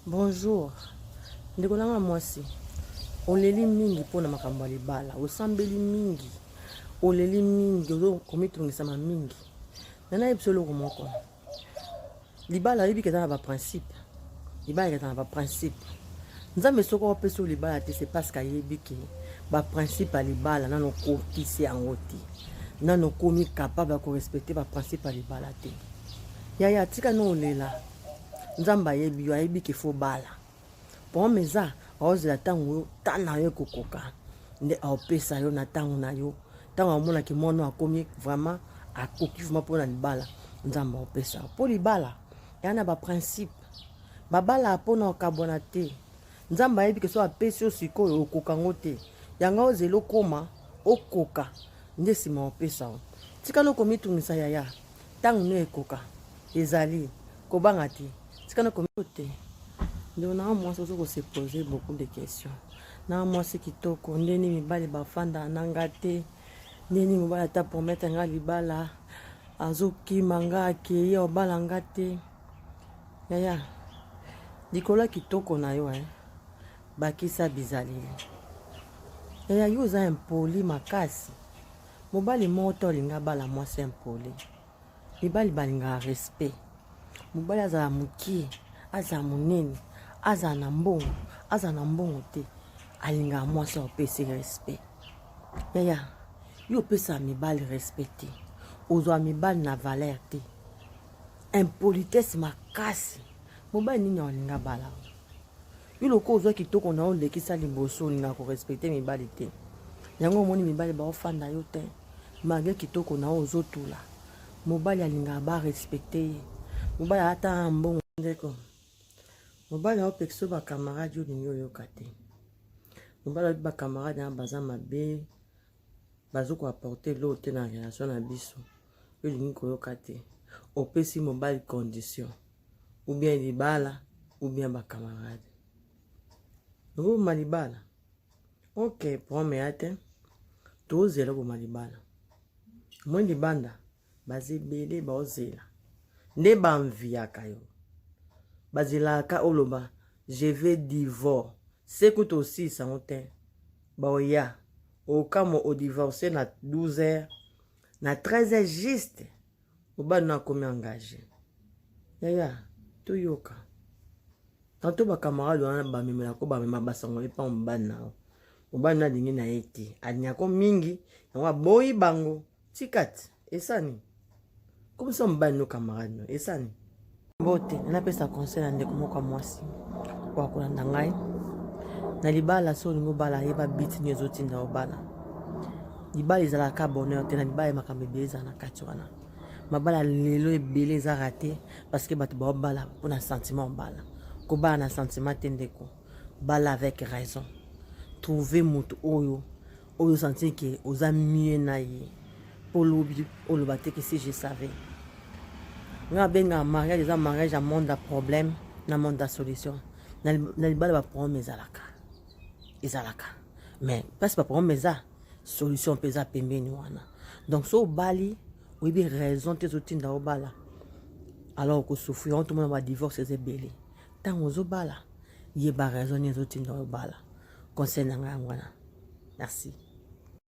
Bonjour. Ndekolanga mwasi. Oleli mingi pona makambo ya libala. Osambeli mingi. Oleli mingi. Ozo komitungisa mingi. Nana yebisolo komoko. Libala yebi ketana ba principe. Libala ketana ba principe. Nzambe soko opeso libala te c'est parce que yebi ke ba principe ya libala nano kokisi yango te. Nano komi capable de respecter ba principe ya libala te. Yaya tika no olela. Nzamba yebi yo yebi ke fo bala. Pour meza ozela tango tana yo kokoka. Nde opesa yo na tango na yo. Tango amona ki mono akomi vraiment akoki vraiment pour na libala. Nzamba opesa. Pour libala yana ba principe. Ba bala pona okabona te. Nzamba yebi ke so apesi yo sikoyo okoka ngote. Yanga ozelo koma okoka. Nde sima opesa. Tika no komitungisa yaya. Tango no ekoka. Ezali kobanga te. Tika no komite. Donc, moi, je se poser beaucoup de questions. Moi, c'est qui toko. Ndeni mibali bafanda nangate. Ndeni mibali ta promettre nga libala. Azoki manga ke yo balangate. Yaya. Dikola ki toko na yo bakisa bizali. Yaya yo za impoli makasi. Mobali moto linga bala moi c'est impoli. Mibali balinga respect. Mobali azala muki, azala munene. Aza na mbongo te alinga mwasi opesi respect. Yaya yo pesa mibali respecté ozwa mibali na valeur te impolitesse makasi mobali nini alinga bala yo loko ozwa kitoko na olekisa liboso olinga ko respecter mibali te yango omoni mibali baofanda yo te malgré kitoko na ozotula mobali alinga ba respecter mobali ata mbongo ndeko mobali a pexo ba camarade yo linyo yo kate. Mobali ba camarade na baza mabe bazo ko apporter l'autre na relation na biso. Yo linyo ko yo kate. Opesi mobali condition. Ou bien libala ou bien ba camarade. Vous malibala. OK, promet ate. To zela ko malibala. Moi libanda bazi bele ba ozela. Ne ba mvia kayo. Bazilaka oloba je vais divorce c'est que aussi ça monte baoya au kamo au divorcer na 12h na 13h juste au ba na komi engagé yaya to yoka tanto ba camarade wana ba memela ko ba mema basango pa mbana au ba na lingi na eti anyako mingi yango boyi bango tikati esani comme ça mbana no camarade no esani bote na pesa conseil na ndeko moko mwasi kwa kolanda ngai na libala so lingo bala yeba bit ni ezotinda obala libala ezalaka bonheur te na libala makambe beza na kati wana mabala lelo ebele eza raté parce que bato baobala mpona sentiment obala kobala na sentiment te ndeko bala avec raison trouver moto oyo sentir ke oza mieux na ye po lobi oloba te ke si je savais nga benga mariage eza mariage à monde à problème na monde à solution na libala ba problème ezalaka mais parce que ba problème eza solution pesa pembeni wana donc so bali oyebi raison te zotinda obala alors ko souffrir on tout monde va divorce ezebele tango ozobala yeba raison ni zotinda obala conseil na nga wana merci.